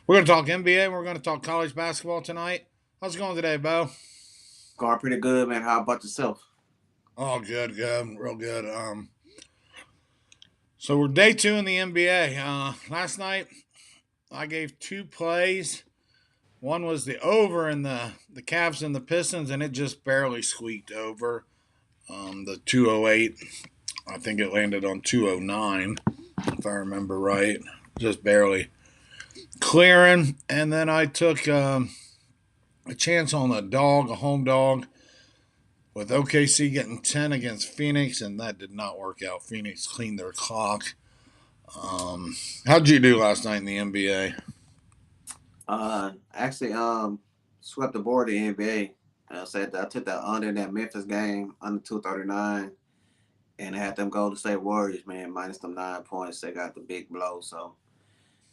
We're going to talk NBA and we're going to talk college basketball tonight. How's it going today, Bo? Going pretty good, man. How about yourself? Oh, good, real good. So we're day two in the NBA. Last night I gave two plays. One was the over in the Cavs and the Pistons, and it just barely squeaked over. The 208, I think it landed on 209, if I remember right, just barely clearing. And then I took a chance on a home dog, with OKC getting 10 against Phoenix, and that did not work out. Phoenix cleaned their clock. How'd you do last night in the NBA? Actually, swept the board in the NBA. Said I took that under in that Memphis game, under 239, and I had them Golden State Warriors, man, minus them 9 points. They got the big blow, so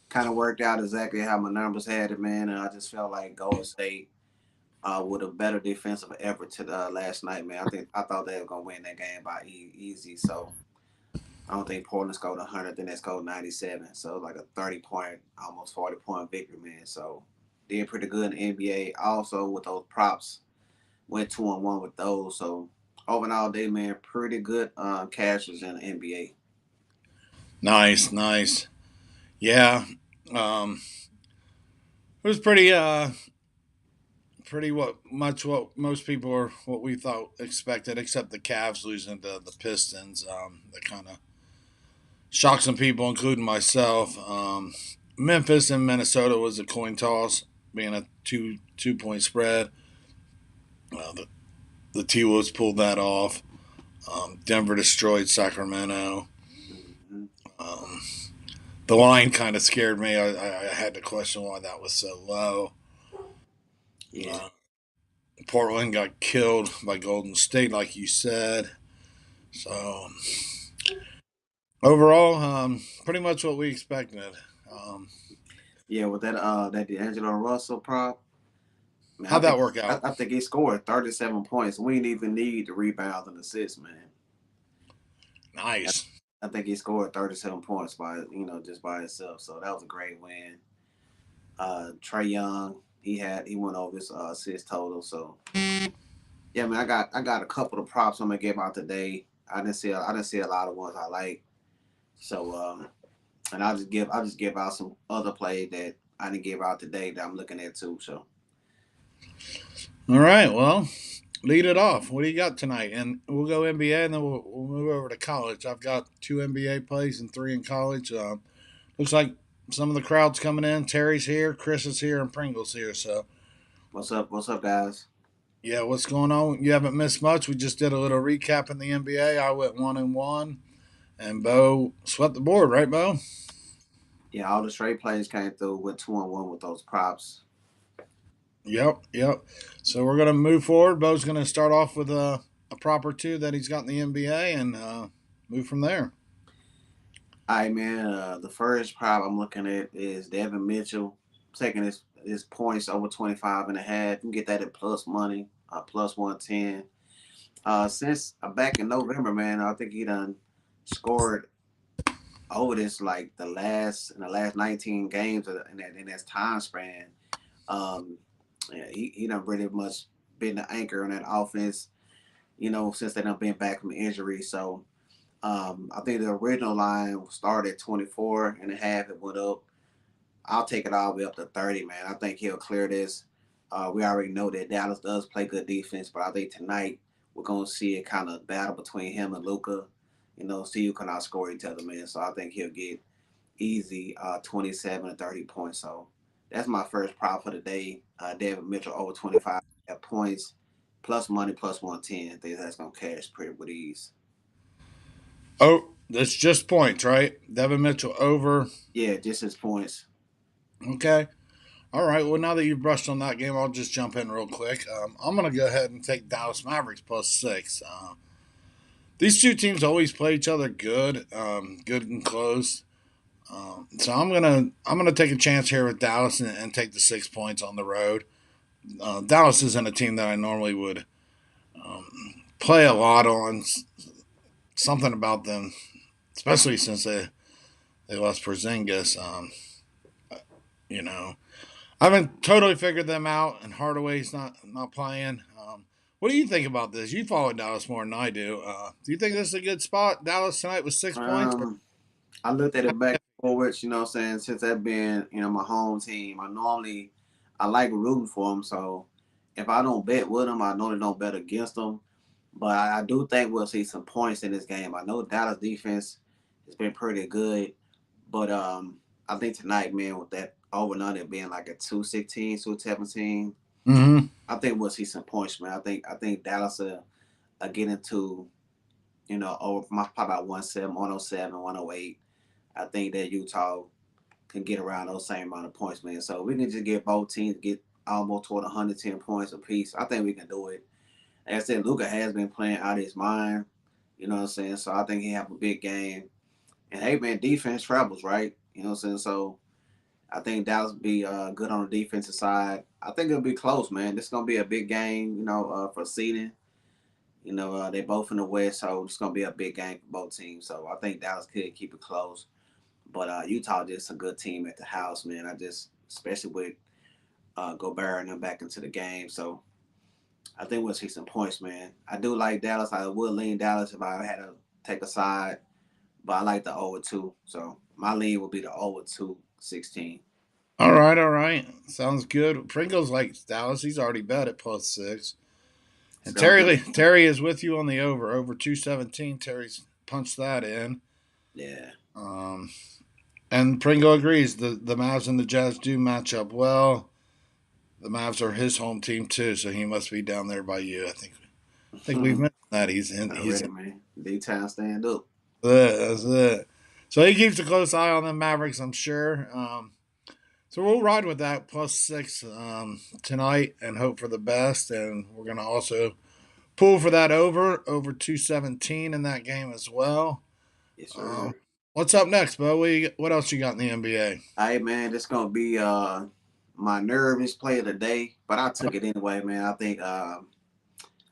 kind of worked out exactly how my numbers had it, man. And I just felt like Golden State with a better defensive effort to the last night, man. I thought they were gonna win that game by easy, so. I don't think Portland scored 100, then they scored 97. So like a 30-point, almost 40-point victory, man. So did pretty good in the NBA. Also with those props, went 2-1 with those. So overall, day, man, pretty good cashes in the NBA. Nice, nice. Yeah. Um, it was pretty what most people are what we thought expected, except the Cavs losing to the Pistons. That kind of shocked some people, including myself. Memphis and Minnesota was a coin toss, being a two point spread. The T Wolves pulled that off. Denver destroyed Sacramento. Mm-hmm. Um, the line kind of scared me. I had to question why that was so low. Yeah. Uh, Portland got killed by Golden State, like you said. So overall, pretty much what we expected. Um, Yeah, with that D'Angelo Russell prop, man, how'd that work out? I think he scored 37 points. We didn't even need the rebounds and assists, man. I, Nice. I think he scored 37 points by just by himself. So that was a great win. Trey Young, he went over his assist total. So yeah, man, I got a couple of props I'm gonna give out today. I didn't see a lot of ones I like. So and I'll just give out some other plays that I didn't give out today that I'm looking at too. So All right. Well, lead it off. What do you got tonight? And we'll go NBA, and then we'll move over to college. I've got two NBA plays and three in college. Looks like some of the crowd's coming in. Terry's here, Chris is here, and Pringle's here. So what's up? What's up, guys? yeah, what's going on? You haven't missed much. We just did a little recap in the NBA. I went 1-1, and Bo swept the board, right, Bo? Yeah, all the straight plays came through with 2-1 with those props. Yep. So we're gonna move forward. Bo's gonna start off with a proper two that he's got in the NBA, and move from there. All right, man. The first prop I'm looking at is Devin Mitchell taking his points over 25 and a half. You can get that at plus money, plus 110. Since back in November, man, I think he done scored over this like the last 19 games in that time span. Um, yeah, he done pretty much been the anchor on that offense. Since they done been back from injury. So I think the original line started at 24 and a half. It went up. I'll take it all the way up to 30, man. I think he'll clear this. We already know that Dallas does play good defense, but I think tonight we're going to see a kind of battle between him and Luca. See who can outscore each other, man. So I think he'll get easy 27 to 30 points. So that's my first prop for the day. David Mitchell over 25 points, plus money, plus 110. I think that's going to cash pretty with ease. Oh, that's just points, right? Devin Mitchell over. Yeah, just his points. Okay. All right. Well, now that you've brushed on that game, I'll just jump in real quick. I'm going to go ahead and take Dallas Mavericks plus 6. These two teams always play each other good and close. So I'm gonna take a chance here with Dallas and take the 6 points on the road. Dallas isn't a team that I normally would play a lot on. Something about them, especially since they lost Porzingis. You know, I haven't totally figured them out, and Hardaway's not playing. What do you think about this? You follow Dallas more than I do. Do you think this is a good spot? Dallas tonight with 6 points? Um, I looked at it back forwards, you know what I'm saying, since that been, my home team. I like rooting for them, so if I don't bet with them, I normally don't bet against them. But I do think we'll see some points in this game. I know Dallas defense has been pretty good, but I think tonight, man, with that over and under being like a 216, 217, Mm-hmm. I think we'll see some points, man. I think Dallas will get into, over probably about 107, 107, 108. I think that Utah can get around those same amount of points, man. So we can just get both teams get almost toward 110 points apiece. I think we can do it. Like I said, Luka has been playing out of his mind. You know what I'm saying? So I think he have a big game. And hey, man, defense travels, right? You know what I'm saying? So I think Dallas will be good on the defensive side. I think it'll be close, man. This is gonna be a big game, for seeding. They both in the West, so it's gonna be a big game for both teams. So I think Dallas could keep it close. But Utah just a good team at the house, man. Especially with Gobert and them back into the game. So I think we'll see some points, man. I do like Dallas. I would lean Dallas if I had to take a side, but I like the over 2. So my lean would be the over 216. All right, all right. Sounds good. Pringles likes Dallas. He's already bet at plus 6. It's And going to be, Terry is with you on the over 217. Terry's punched that in. yeah. Um, and Pringle agrees. The Mavs and the Jazz do match up well. The Mavs are his home team too, so he must be down there by you. I think we've mentioned that he's Already, man. D-Town stand up. That's it. So he keeps a close eye on the Mavericks, I'm sure. So we'll ride with that plus 6 tonight and hope for the best. And we're gonna also pull for that over 217 in that game as well. Yes, Um, sir. what's up next, Bo? What else you got in the NBA? Hey, man, this going to be my nervous play of the day, but I took it anyway, man. I think I'm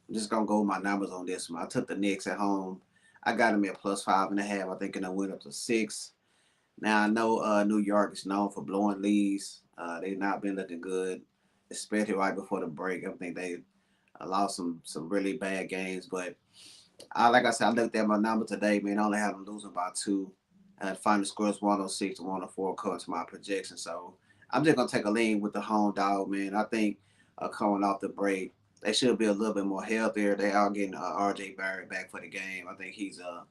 just gonna go with my numbers on this one. I took the Knicks at home. I got them at +5.5. I think and I went up to 6. Now I know New York is known for blowing leads. They've not been looking good, especially right before the break. I think they lost some really bad games. But like I said, I looked at my number today, man. I only have them losing by 2. Final score is 106 to 104 according to my projection. So I'm just gonna take a lean with the home dog, man. I think coming off the break, they should be a little bit more healthier. They are getting RJ Barrett back for the game. I think he's a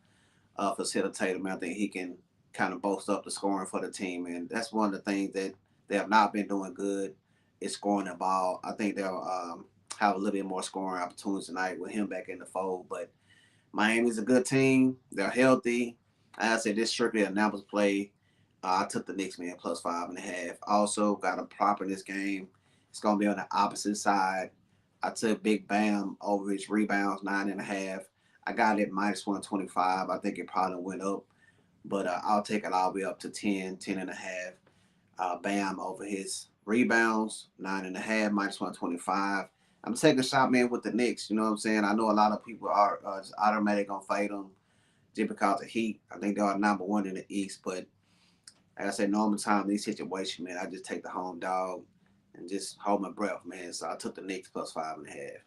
facilitator, man. I think he can kind of boast up the scoring for the team, and that's one of the things that they have not been doing good is scoring the ball. I think they'll have a little bit more scoring opportunities tonight with him back in the fold. But Miami's a good team. They're healthy. As I said, this strictly a numbers play. I took the Knicks, man, +5.5. Also got a prop in this game. It's gonna be on the opposite side. I took Big Bam over his rebounds, 9.5. I got it -125. I think it probably went up, but I'll take it all the way up to 10, 10.5. Bam over his rebounds, 9.5, -125. I'm taking a shot, man, with the Knicks. You know what I'm saying? I know a lot of people are just automatic gonna fight them just because of Heat. I think they are number one in the East, but like I said, normal time these situations, man, I just take the home dog and just hold my breath, man. So I took the Knicks +5.5.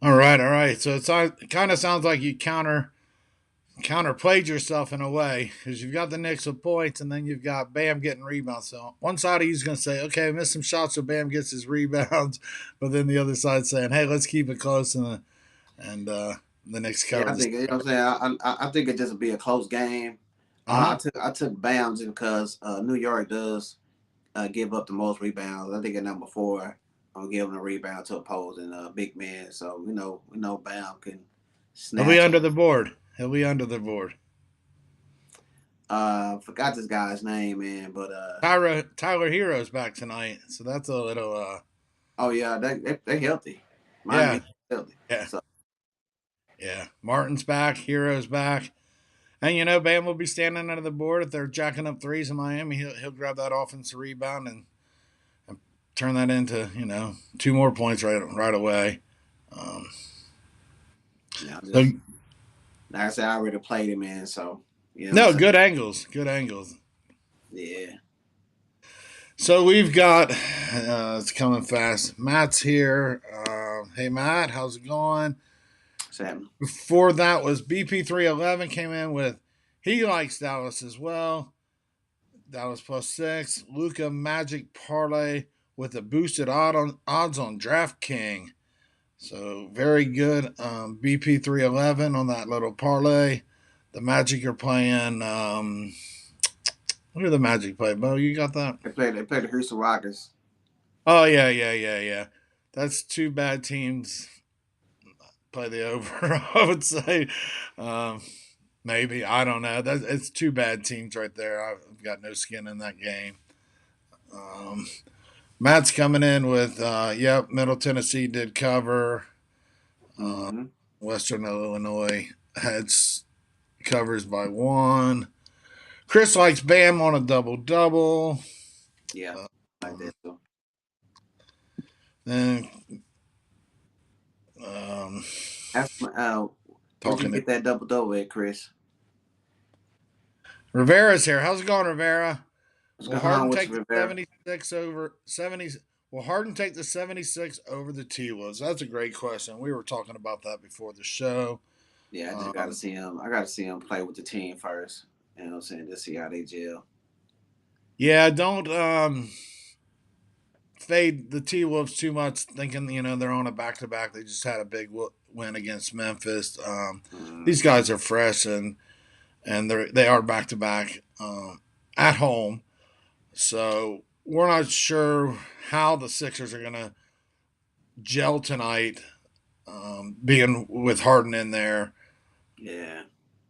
All right, all right. So it kind of sounds like you counterplayed yourself in a way because you've got the Knicks with points and then you've got Bam getting rebounds. So one side of you's going to say, okay, miss some shots so Bam gets his rebounds, but then the other side saying, hey, let's keep it close and the Knicks Yeah, cover I this. think you know what I'm saying. I think it just will be a close game. Uh I took Bam just because New York does give up the most rebounds. I think at number 4 on giving a rebound to opposing big men. So we know Bam can He'll be snatch. under the board. He'll be under the board. Forgot this guy's name, man, but Tyler Hero's back tonight, so that's a little oh yeah, they healthy. yeah Miami healthy. yeah So yeah. Martin's back, Hero's back. And Bam will be standing under the board if they're jacking up threes in Miami. He'll grab that offensive rebound and turn that into 2 more points right away. Um, yeah, so just like I said, I already played him, man. So you know what I'm no, saying. good angles, good angles. Yeah, So we've got it's coming fast. Matt's here. Hey Matt, how's it going? Sam. Before that was BP311 came in with he likes Dallas as well. Dallas +6. Luca Magic Parlay with a boosted odds on DraftKings. So very good. BP311 on that little parlay. The Magic are playing. What are the Magic play, Bo? You got that? They played the Houston Rockets. Oh yeah. That's two bad teams. Play the over. I would say, um, maybe I don't know. It's two bad teams right there. I've got no skin in that game. Um, Matt's coming in with, yep, Middle Tennessee did cover. Uh, Mm-hmm. Western Illinois heads covers by one. Chris likes Bam on a double double. Yeah, like Um, that too. then um, Ask me, where'd you talking to get that double double at, Chris? Rivera's here. How's it going, Rivera? What's Will going on Harden with take you, the Rivera? 76 over 70? Will Harden take the 76 over the T Wolves? That's a great question. We were talking about that before the show. Yeah, I just got to Um, see him. I got to see him play with the team first. You know what I'm saying? Just see how they gel. yeah, don't fade the T Wolves too much, thinking they're on a back to back. They just had a big win against Memphis. These Mm-hmm. guys are fresh and they are back to back at home. So we're not sure how the Sixers are going to gel tonight, being with Harden in there. Yeah,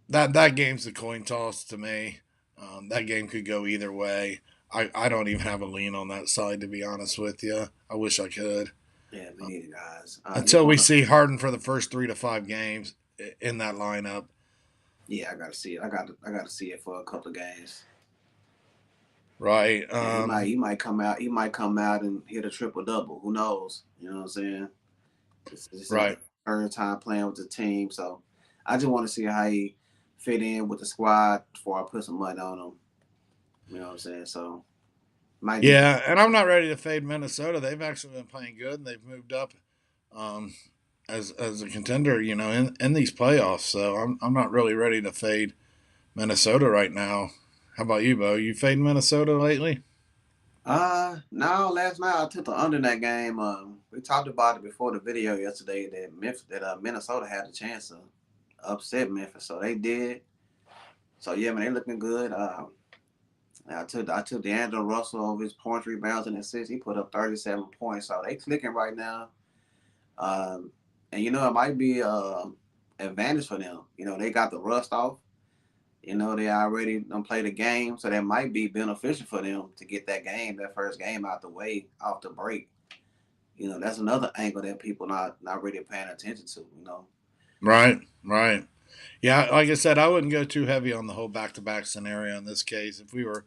That game's a coin toss to me. That game could go either way. I don't even have a lean on that side, to be honest with you. I wish I could. yeah, we need it, guys. I just Until we want to. see Harden for the first 3 to 5 games in that lineup. Yeah, I got to see it. I got to see it for a couple of games. Right. And he might come out. He might come out and hit a triple double. Who knows? You know what I'm saying? This is Right. the third time playing with the team, so I just want to see how he fit in with the squad before I put some money on him. You know what I'm saying? So might be. Yeah, and I'm not ready to fade Minnesota. They've actually been playing good, and they've moved up um, as a contender, in these playoffs. So I'm not really ready to fade Minnesota right now. How about you, Bo? You fading Minnesota lately? No. Last night I took the under in that game. We talked about it before the video yesterday that Minnesota had a chance to upset Memphis, so they did. So yeah, man, they looking good. I took DeAndre Russell over his points, rebounds, and assists. He put up 37 points. So they clicking right now. Um, and it might be advantage for them. They got the rust off. They already don't play the game, so that might be beneficial for them to get that first game out the way, off the break. That's another angle that people not really paying attention to. Right, right. Yeah, like I said, I wouldn't go too heavy on the whole back to back scenario in this case. If we were,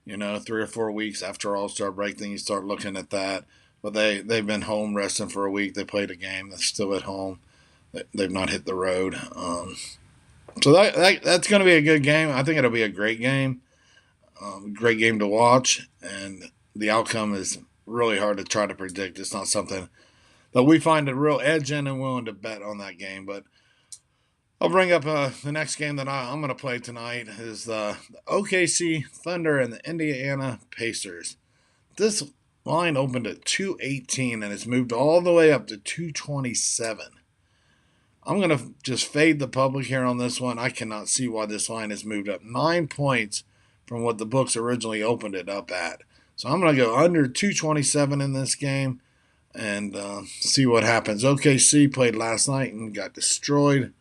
3 or 4 weeks after All Star break, then you start looking at that. But they've been home resting for a week. They played a game. They're still at home. They've not hit the road. So that's going to be a good game. I think it'll be a great game. Great game to watch, and the outcome is really hard to try to predict. It's not something that we find a real edge in and willing to bet on that game. But I'll bring up the next game that I'm going to play tonight is the OKC Thunder and the Indiana Pacers. This line opened at 218 and it's moved all the way up to 227. I'm going to just fade the public here on this one. I cannot see why this line has moved up 9 points from what the books originally opened it up at. So I'm going to go under 227 in this game and see what happens. OKC played last night and got destroyed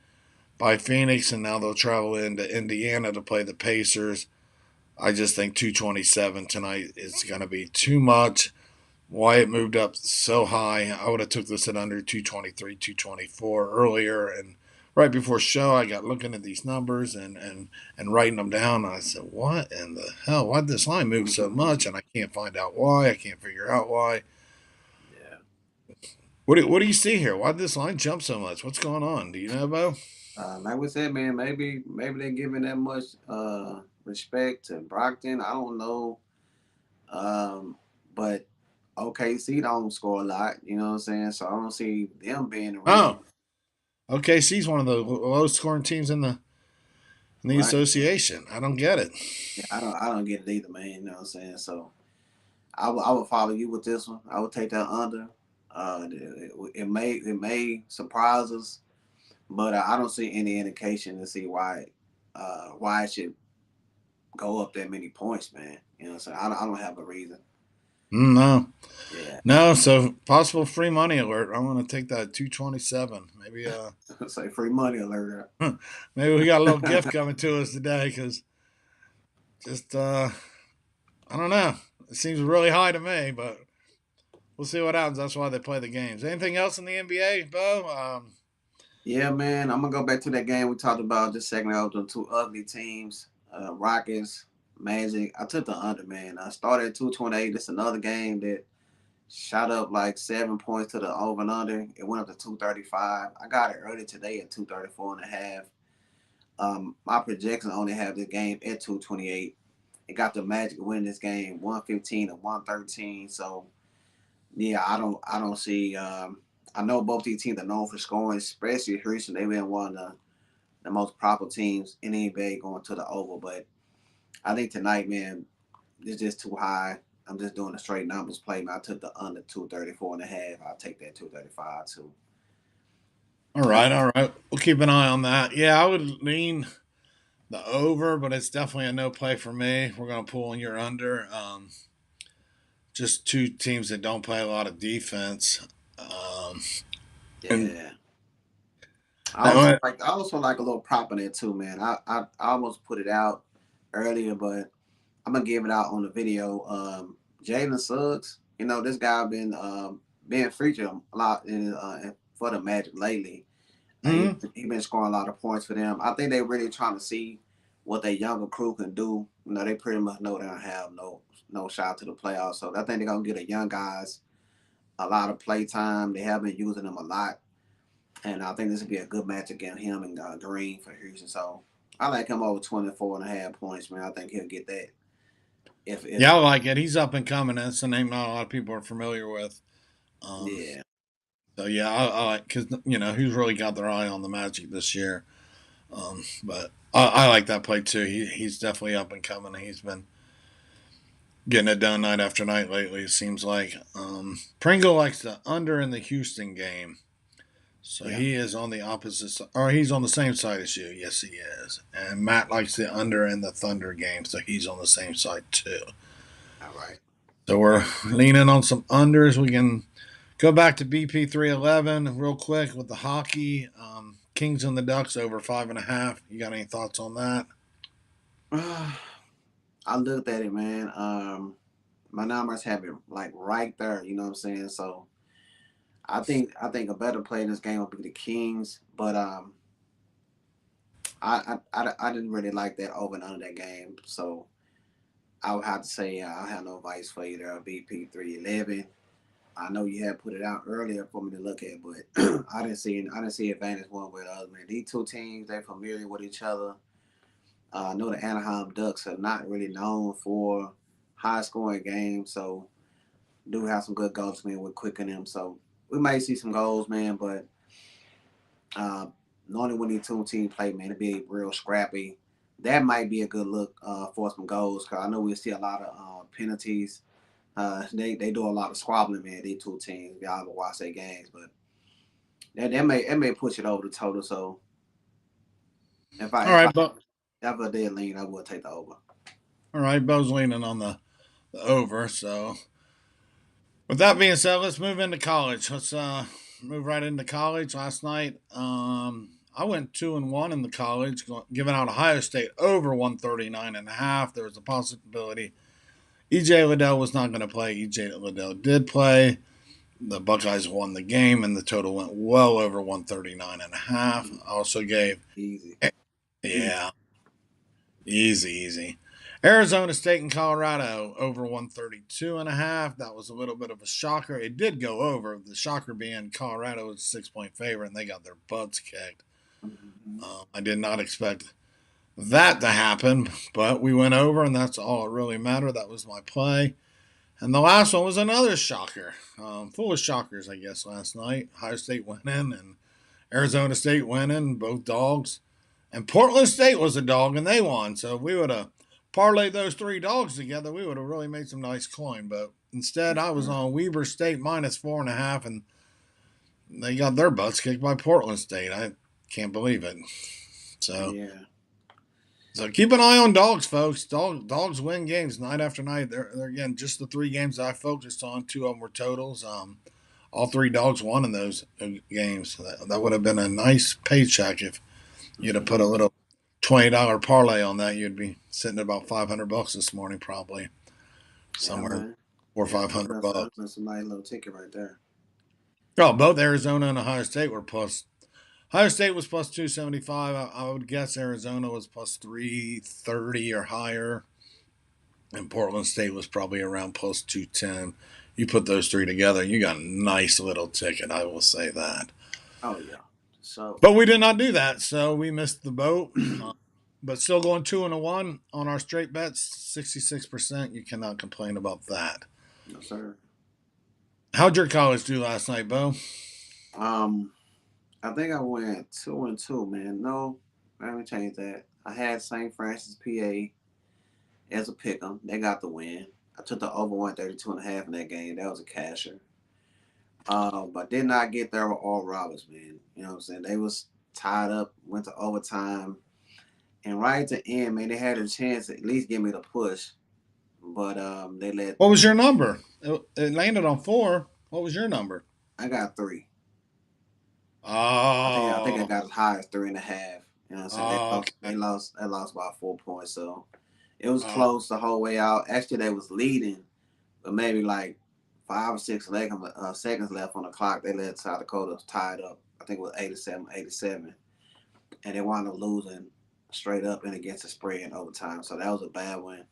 by Phoenix, and now they'll travel into Indiana to play the Pacers. I just think 227 tonight is going to be too much. Why it moved up so high? I would have took this at under 223, 224 earlier, and right before show, I got looking at these numbers and writing them down. And I said, "What in the hell? Why did this line move so much?" And I can't find out why. I can't figure out why. Yeah. What do you see here? Why did this line jump so much? What's going on? Do you know, Bo? Like we said, man, maybe they're giving that much respect to Brockton. I don't know. Um, but OKC don't score a lot. You know what I'm saying? So I don't see them being the reason. Oh, OKC's one of the lowest scoring teams in the Right. association. I don't get it. Yeah, I don't get it either, man. You know what I'm saying? So I would follow you with this one. I would take that under. It may surprise us, but I don't see any indication to see why it should go up that many points, man. You know what I'm saying? I don't have a reason. No, Yeah. no. So possible free money alert. I want to take that 227. Maybe Say free money alert. maybe we got a little gift coming to us today because just I don't know. It seems really high to me, but we'll see what happens. That's why they play the games. Anything else in the NBA, Bo? Yeah, man. I'm gonna go back to that game we talked about just a second ago. The two ugly teams, Rockets, Magic. I took the under, man. I started at 228. This is another game that shot up like 7 points to the over and under. It went up to 235. I got it early today at 234.5. My projections only have the game at 228. It got the Magic winning this game 115 to 113. So yeah, I don't see. I know both these teams are known for scoring, especially Houston. They've been one of the most proper teams in the NBA going to the over. But I think tonight, man, it's just too high. I'm just doing a straight numbers play, man. I took the under 234.5. I'll take that 235 too. All right, all right. We'll keep an eye on that. Yeah, I would lean the over, but it's definitely a no play for me. We're going to pull in your under. Just two teams that don't play a lot of defense. Um, and Yeah. I also I, like I also like a little prop in it too, man. I almost put it out earlier, but I'm gonna give it out on the video. Jalen Suggs, this guy been being featured a lot for the Magic lately. He mm, he been scoring a lot of points for them. I think they really trying to see what their younger crew can do. They pretty much know they don't have no shot to the playoffs. So I think they're gonna get the young guys a lot of play time. They have been using them a lot, and I think this would be a good match against him and Green for Houston. So I like him over 24.5 points, man. I think he'll get that. If yeah, I like it. He's up and coming. That's a name not a lot of people are familiar with. Um, Yeah. so yeah, I like because who's really got their eye on the Magic this year. But I like that play too. He's definitely up and coming. He's been getting it done night after night lately. It seems like Pringle likes the under in the Houston game. So Yeah. he is on the opposite side, or he's on the same side as you. Yes, he is. And Matt likes the under in the Thunder game, so he's on the same side too. All right. So we're leaning on some unders. We can go back to BP 311 real quick with the hockey. Kings and the Ducks over 5.5. You got any thoughts on that? I looked at it, man. My numbers have it like right there. You know what I'm saying? So I think a better play in this game would be the Kings, but I didn't really like that over and under that game. So I would have to say I have no advice for you there. BP 311. I know you had put it out earlier for me to look at, but I didn't see advantage one way or the other. Man, these two teams they're familiar with each other. I know the Anaheim Ducks are not really known for high scoring games, so do have some good goals, man, with quick in them. So we might see some goals, man, but uh, normally when these two teams play, man, it be real scrappy. That might be a good look for some goals because I know we see a lot of penalties. They do a lot of squabbling, man. These two teams, y'all ever watch their games, but that may push it over the total. So if I All if I right, but if I did lean, I would take the over. all right, Bo's leaning on the over. So with that being said, let's move into college. Let's move right into college. Last night, I went 2-1 in the college, giving out Ohio State over 139.5. There was a possibility EJ Liddell was not going to play. EJ Liddell did play. The Buckeyes won the game, and the total went well over 139.5. I also gave, Easy, easy. yeah, easy, easy. Arizona State and Colorado over 132.5. That was a little bit of a shocker. It did go over. The shocker being Colorado was a 6 point favorite, and they got their butts kicked. Mm-hmm. I did not expect that to happen, but we went over, and that's all that really mattered. That was my play. And the last one was another shocker. Full of shockers, I guess, last night. Ohio State winning and Arizona State winning, both dogs. And Portland State was a dog, and they won. So if we would have parlayed those three dogs together, we would have really made some nice coin. But instead, I was on Weber State minus 4.5, and they got their butts kicked by Portland State. I can't believe it. So, Yeah. so keep an eye on dogs, folks. Dogs win games night after night. They're again just the three games that I focused on. Two of them were totals. All three dogs won in those games. That would have been a nice paycheck if you'd have put a little $20 parlay on that. You'd be sitting at about $500 this morning, probably Yeah, somewhere man. or Yeah, $500. that's a nice little ticket right there. Oh, both Arizona and Ohio State were plus. Ohio State was plus 275. I would guess Arizona was plus 330 or higher, and Portland State was probably around plus 210. You put those three together, you got a nice little ticket. I will say that. Oh yeah. So But we did not do that, so we missed the boat. But still going 2-1 on our straight bets, 66%. You cannot complain about that. no sir. How'd your college do last night, Bo? Um, I think I went 2-2, man. No, let me change that. I had St. Francis, PA as a pick'em. They got the win. I took the over 132.5 in that game. That was a casher. But did not get there with all Roberts, man. You know what I'm saying? They was tied up, went to overtime, and right at the end, man, they had a chance to at least give me the push, but they let. What was your number? It landed on 4. What was your number? I got 3. I think I Oh, got as high as 3.5. You know what I'm saying? They lost. okay. They lost by 4 points. So it was Uh, close the whole way out. Actually, they was leading, but maybe like 5 or 6 seconds left on the clock. They let South Dakota tied up. I think it was 87, and they wound up losing straight up and against the spread in overtime. So that was a bad one.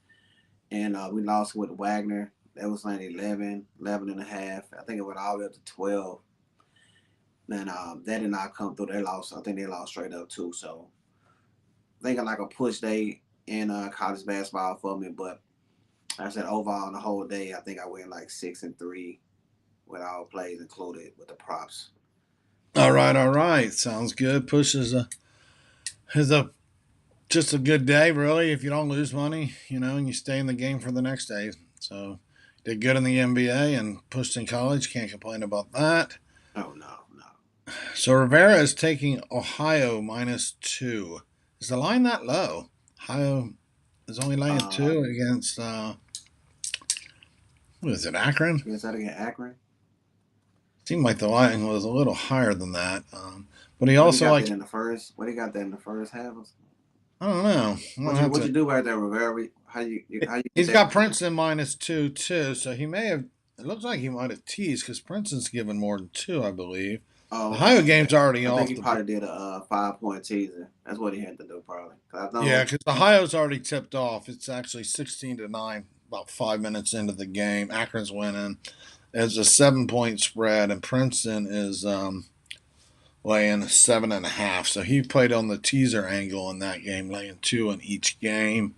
And we lost with Wagner. That was like 11 and a half. I think it went all the way up to 12. Then that did not come through. They lost. I think they lost straight up too. So thinking like a push day in college basketball for me. But like I said, overall on the whole day, I think I went like 6-3 with all plays included with the props. all right, all right. Sounds good. Push is a just a good day, really. If you don't lose money, and you stay in the game for the next day. So did good in the NBA and pushed in college. Can't complain about that. Oh no, no. So Rivera is taking Ohio -2. Is the line that low? Ohio is only laying Uh, 2 against what is it, Akron? is that again Akron? Seemed like the line was a little higher than that. But he What he also got that like in the first? What he got that in the first half? I don't know. I don't have What to. you do right there, Rivera? How you get He's that? got Princeton -2 too, so he may have. It looks like he might have teased because Princeton's given more than 2, I believe. Oh, The okay. Ohio game's already I think off he the board. probably did a 5 point teaser. That's what he had to do, probably. 'Cause I Yeah, know. because Ohio's already tipped off. It's actually 16-9, about 5 minutes into the game. Akron's winning. It's a 7-point spread, and Princeton is laying 7.5. So he played on the teaser angle in that game, laying 2 in each game.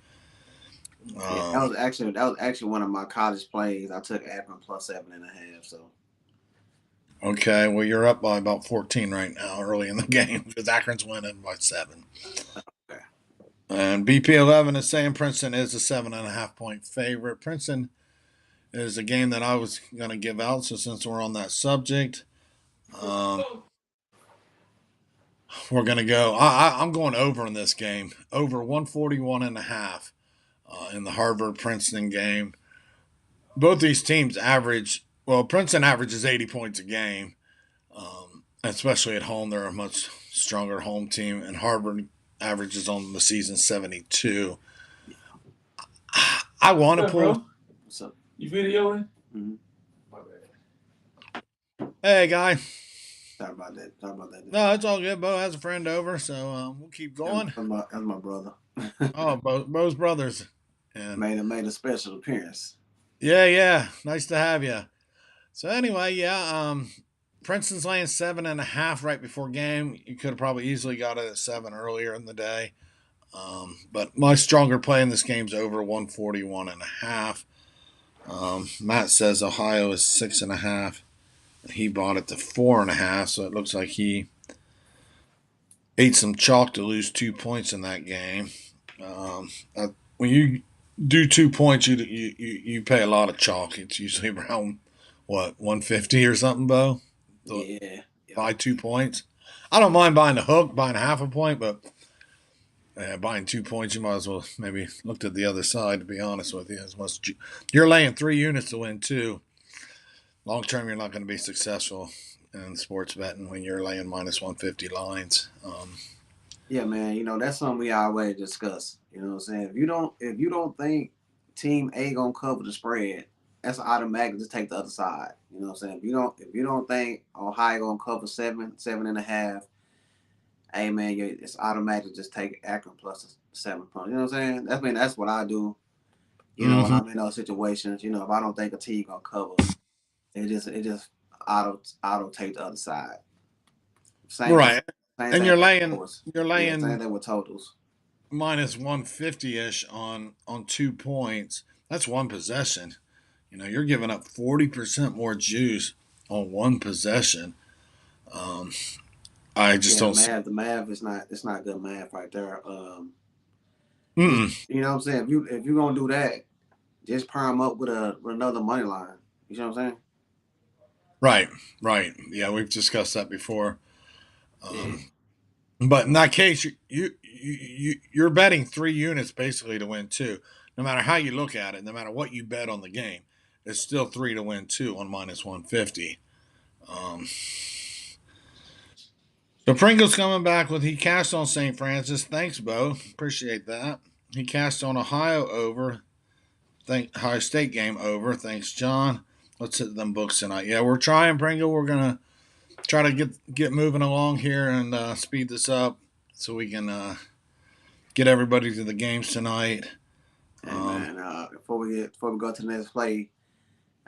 Yeah, Um, that was actually one of my college plays. I took Akron plus 7.5. So okay, well you're up by about 14 right now, early in the game, because Akron's winning by 7. okay. And BP11 is saying Princeton is a 7.5 point favorite. Princeton is a game that I was going to give out. So since we're on that subject, um, we're going to go. I'm going over in this game, over 141.5 in the Harvard Princeton game. Both these teams average. Well, Princeton averages 80 points a game, especially at home. They're a much stronger home team, and Harvard averages on the season 72. I want to What's up, pull. bro? So You videoing? mm-hmm. My bad. Hey, guy. Sorry about that. Sorry about that. No, it's all good. Bo has a friend over, so we'll keep going. That's my brother. Oh, Bo's brothers, and made a special appearance. yeah, yeah, nice to have you. So anyway, yeah, Princeton's laying 7.5 right before game. You could have probably easily got it at 7 earlier in the day, but my stronger play in this game's over 141.5. Matt says Ohio is 6.5. He bought it to 4.5, so it looks like he ate some chalk to lose 2 points in that game. When you do 2 points, you pay a lot of chalk. It's usually around what 150 or something, Bo. So Yeah. buy Yep. 2 points. I don't mind buying the hook, buying half a point, but buying 2 points, you might as well maybe looked at the other side. To be honest with you, as much you're laying 3 units to win two. Long term, you're not going to be successful in sports betting when you're laying minus 150 lines. Yeah, man. That's something we always discuss. You know what I'm saying? If you don't think team A gonna cover the spread, that's automatic. Just take the other side. You know what I'm saying? If you don't think Ohio gonna cover 7.5, hey man, it's automatic. Just take Akron plus the 7 points. You know what I'm saying? That's what I do. When Mm-hmm. I'm in those situations, if I don't think a team gonna cover, it just auto take the other side. Same thing. Right, Same and thing you're with laying scores. you're Yeah, same laying thing with totals. minus 150 ish on 2 points. That's one possession. You're giving up 40% more juice on one possession. Um, I just Yeah, the don't see. math, the math is not it's not good math right there. Just Mm-mm. you know what I'm saying. If you gonna do that, just pair them up with another money line. You know what I'm saying? Right, right. Yeah, we've discussed that before. Yeah. Um, but in that case, you're betting 3 units basically to win two. No matter how you look at it, no matter what you bet on the game, it's still three to win two on minus 150. Um, so Pringle's coming back with he cashed on St. Francis. Thanks, Bo. Appreciate that. He cashed on Ohio over. Thank Ohio State game over. Thanks, John. Let's hit them books tonight. Yeah, we're trying, Pringle. We're gonna try to get moving along here and speed this up so we can get everybody to the games tonight. Hey man, before we go to the next play,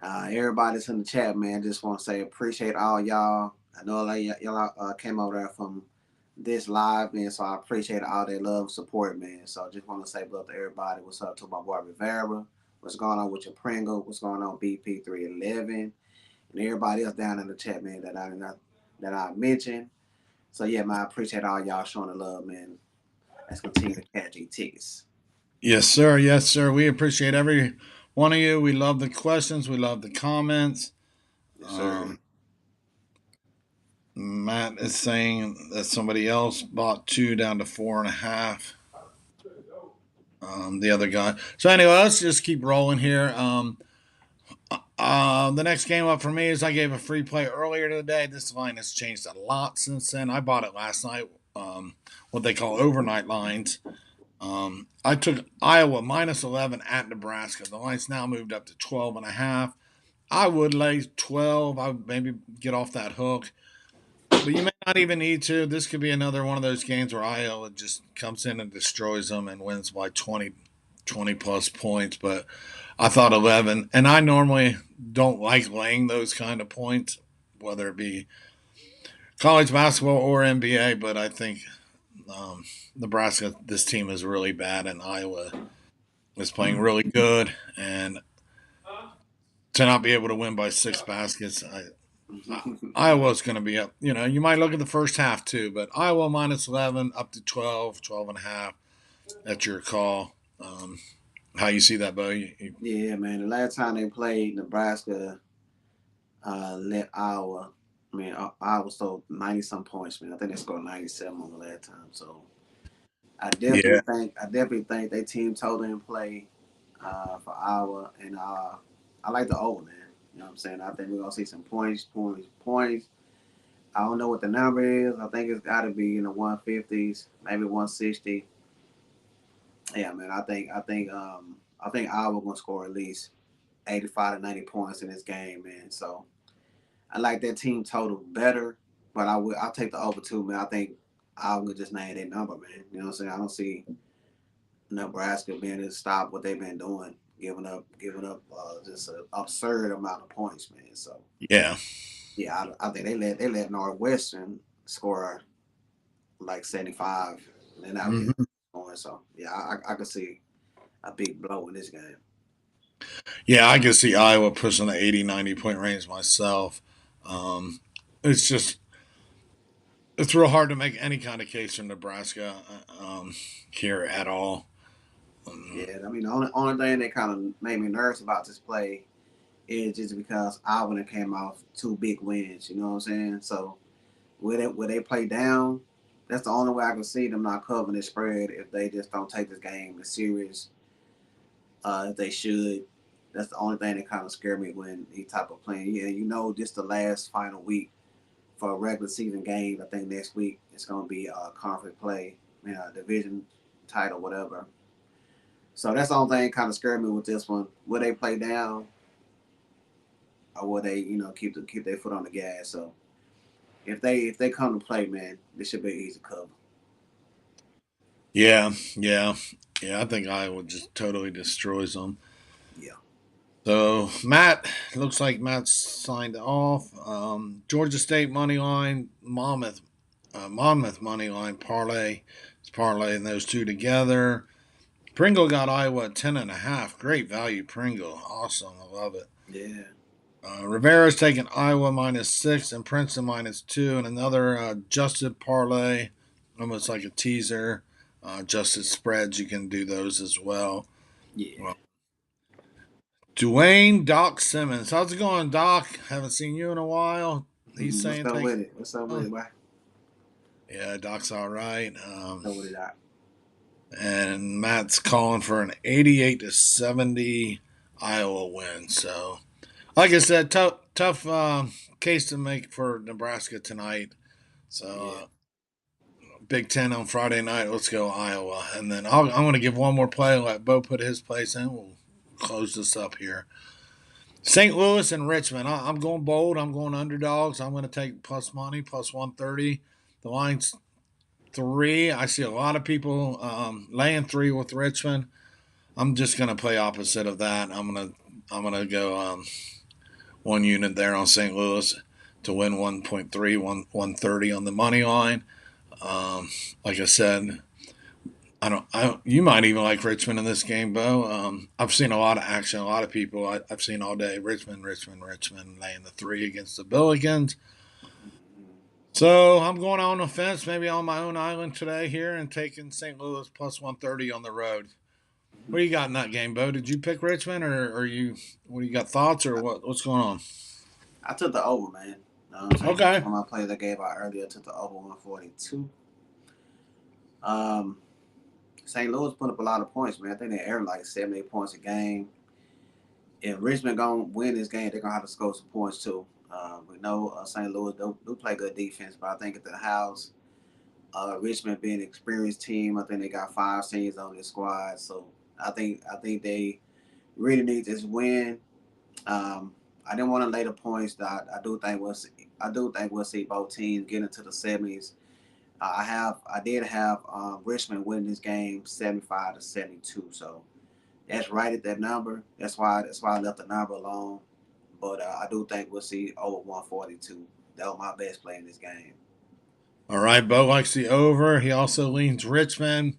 everybody that's in the chat, man, just want to say appreciate all y'all. I know a lot of y'all came over there from this live, man, so I appreciate all their love and support, man. So just want to say what's up to everybody. What's up to my boy Rivera? What's going on with your Pringle? What's going on BP311? And everybody else down in the chat, man, that I mentioned. So yeah, man, I appreciate all y'all showing the love, man. Let's continue to catch these tickets. Yes, sir. Yes, sir. We appreciate every one of you. We love the questions. We love the comments. Yes, sir. Um, Matt is saying that somebody else bought two down to 4.5. The other guy. So anyway, let's just keep rolling here. The next game up for me is I gave a free play earlier today. This line has changed a lot since then. I bought it last night. What they call overnight lines. I took Iowa minus 11 at Nebraska. The line's now moved up to 12.5. I would lay 12. I would maybe get off that hook. But you may not even need to. This could be another one of those games where Iowa just comes in and destroys them and wins by 20 plus points. But I thought 11. And I normally don't like laying those kind of points, whether it be college basketball or NBA. But I think Nebraska, this team is really bad, and Iowa is playing really good. And to not be able to win by 6 baskets, Iowa's going to be up. You might look at the first half too, but Iowa minus 11 up to 12, 12.5. That's your call. How you see that, Bo? Yeah, man. The last time they played Nebraska, let Iowa. I mean, Iowa stole 90 some points, man. I think they scored 97 on the last time. So Yeah. I definitely think they team total in play for Iowa, and I like the over, man. You know what I'm saying? I think we're gonna see some points, points, points. I don't know what the number is. I think it's got to be in the 150s, maybe 160. Yeah, man. I think Iowa gonna score at least 85 to 90 points in this game, man. So I like that team total better, but I'll take the over too, man. I think Iowa could just name that number, man. You know what I'm saying? I don't see Nebraska being able to stop what they've been doing, giving up just an absurd amount of points, man. So Yeah. yeah, I think they let Northwestern score like 75, and they're not really Hmm. going. So yeah, I could see a big blow in this game. Yeah, I can see Iowa pushing the 80, 90 point range myself. Um, it's just it's real hard to make any kind of case for Nebraska here at all. Yeah, I mean, the only thing that kind of made me nervous about this play is just because Auburn came off two big wins. You know what I'm saying? So where they play down, that's the only way I can see them not covering the spread if they just don't take this game as serious as they should. That's the only thing that kind of scared me when he type of playing. Yeah, this the last final week for a regular season game. I think next week it's gonna be a conference play, division title, whatever. So that's the only thing kind of scared me with this one. Will they play down, or will they, keep their foot on the gas? So if they come to play, man, this should be an easy cover. Yeah, yeah, yeah. I think Iowa just totally destroys them. Yeah, So Matt looks like Matt's signed off. Georgia State money line, Monmouth money line parlay. It's parlaying those two together. Pringle got Iowa at 10.5. Great value, Pringle. Awesome. I love it. yeah, Rivera's taking Iowa -6 and Princeton -2, and another adjusted parlay, almost like a teaser. Adjusted spreads, you can do those as well. yeah. Dwayne Doc Simmons. How's it going, Doc? Haven't seen you in a while. He's What's saying up take. with it? What's up with it? Why? Yeah, Doc's all right. What's up with it? And Matt's calling for an 88-70 Iowa win. So, like I said, tough case to make for Nebraska tonight. So, Yeah, Big Ten on Friday night. Let's go Iowa, and then I'm going to give one more play. Let Bo put his place in. We'll close this up here. St. Louis and Richmond. I'm going bold. I'm going underdogs. I'm going to take plus money, plus 130. The line's 3. I see a lot of people laying 3 with Richmond. I'm just going to play opposite of that. I'm gonna go one unit there on St. Louis to win 1.3, 130 on the money line. Like I said, you might even like Richmond in this game, Bo. I've seen a lot of action, a lot of people. I've seen all day Richmond laying the 3 against the Billikens. So I'm going on the fence, maybe on my own island today here, and taking St. Louis plus 130 on the road. What do you got in that game, Bo? Did you pick Richmond, or you? What do you got thoughts, or what's going on? I took the over, man. You know what I'm saying? Okay. One of my plays I gave out earlier, I took the over 142. Um, St. Louis put up a lot of points, man. I think they averaged like 78 points a game. If Richmond gonna win this game, they're gonna have to score some points too. We know St. Louis do play good defense, but I think at the house, Richmond being an experienced team, I think they got 5 seniors on their squad, so I think they really need this win. I didn't want to lay the points. I do think we'll see both teams get into the 70s. I did have Richmond win this game 75-72. So that's right at that number. That's why I left the number alone. But I do think we'll see over 142. That was my best play in this game. All right. Bo likes the over. He also leans Richmond.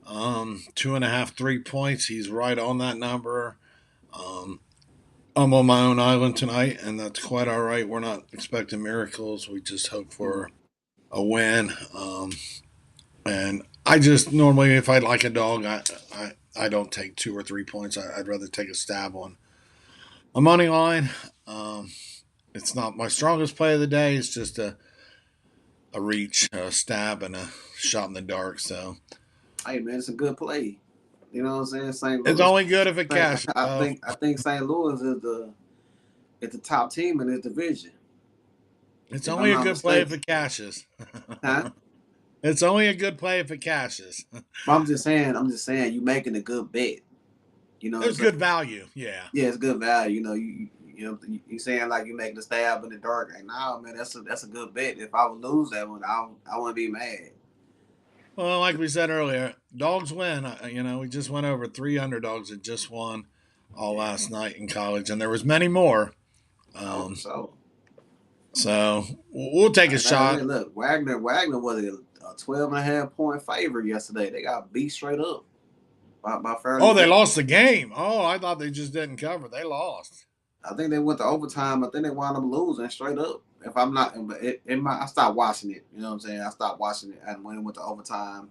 2.5, 3 points. He's right on that number. Um, I'm on my own island tonight, and that's quite all right. We're not expecting miracles. We just hope for a win. And I just normally, if I like a dog, I don't take 2 or 3 points. I'd rather take a stab on a money line. Um, it's not my strongest play of the day. It's just a reach, a stab, and a shot in the dark. So Hey man, it's a good play. You know what I'm saying? St. it's Louis. only good if it cashes. I So think I think St. Louis is the top team in this division, it's if I'm only a not good play if mistaken. it cashes. Huh? It's only a good play if it cashes. But I'm just saying, you making a good bet. You know what I'm There's saying? good value. Yeah. Yeah, it's good value. You saying like you making a stab in the dark. Like, nah, man, that's a good bet. If I would lose that one, I wouldn't be mad. Well, like we said earlier, dogs win. We just went over 3 underdogs that just won all Yeah. last night in college, and there was many more. Oh, for Um, sure. so we'll take a Like, shot. look, Wagner was a 12.5 point favorite yesterday. They got beat straight up by fairly Oh, they good. lost the game. Oh, I thought they just didn't cover. They lost. I think they went to overtime. I think they wound up losing straight up. If I'm not, but I stopped watching it. You know what I'm saying? I stopped watching it, and when it went to overtime,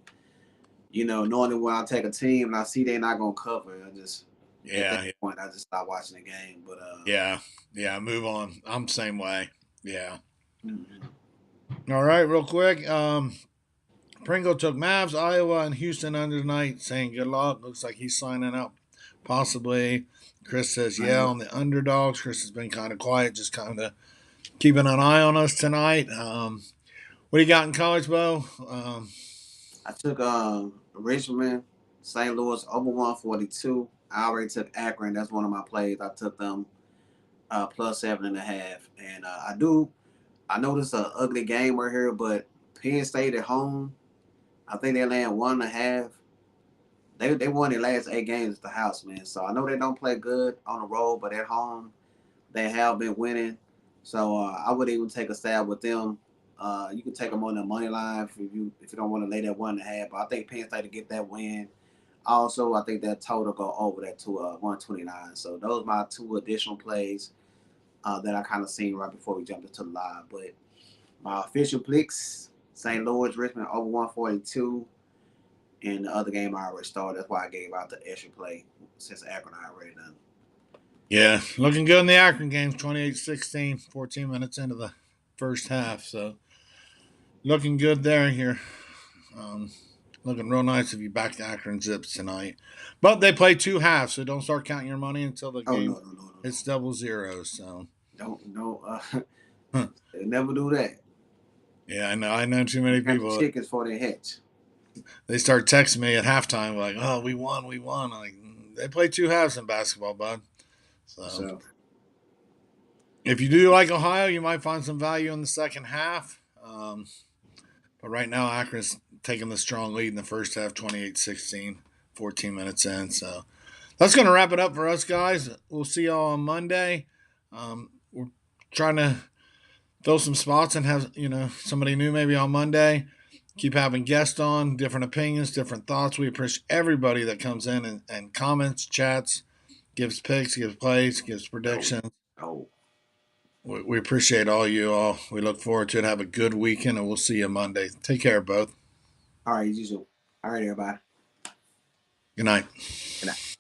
knowing that when I take a team and I see they're not gonna cover, I just at that Yeah, point I just stopped watching the game. But yeah. Move on. I'm the same way. Yeah. mhm. All right, real quick. Pringle took Mavs, Iowa, and Houston under tonight, saying good luck. Looks like he's signing up, possibly. Chris says, yeah, on the underdogs. Chris has been kind of quiet, just kind of keeping an eye on us tonight. What do you got in college, Bo? I took Richmond, St. Louis over 142. I already took Akron. That's one of my plays. I took them plus 7.5. And I know this is an ugly game right here, but Penn State at home, I think they land 1.5. They won their last 8 games at the house, man. So I know they don't play good on the road, but at home they have been winning. So I would even take a stab with them. You can take them on the money line if you don't want to lay that 1.5. But I think Penn State to get that win. Also, I think that total go over that to 129. So those are my two additional plays that I kind of seen right before we jumped into the live. But my official picks: St. Louis, Richmond over 142. And the other game I already started. That's why I gave out the extra play since Akron I already done. Yeah, looking good in the Akron games, 28-16, 14 minutes into the first half. So looking good there here. Um, Looking real nice if you back the Akron Zips tonight. But they play two halves, so don't start counting your money until the Oh game no. it's double zeros. So Don't huh. they never do that. Yeah, I know. I know too You many count the people. chickens for their hatch. They start texting me at halftime like, "Oh, we won, we won." Like they play two halves in basketball, bud. So So if you do like Ohio, you might find some value in the second half. But right now, Akron's taking the strong lead in the first half, 28-16, 14 minutes in. So that's going to wrap it up for us, guys. We'll see y'all on Monday. We're trying to fill some spots and have somebody new maybe on Monday. Keep having guests on, different opinions, different thoughts. We appreciate everybody that comes in and comments, chats, gives picks, gives plays, gives oh predictions. oh. We appreciate all you all. We look forward to it. Have a good weekend, and we'll see you Monday. Take care, both. All right, usual. All right, everybody. Good night. Good night.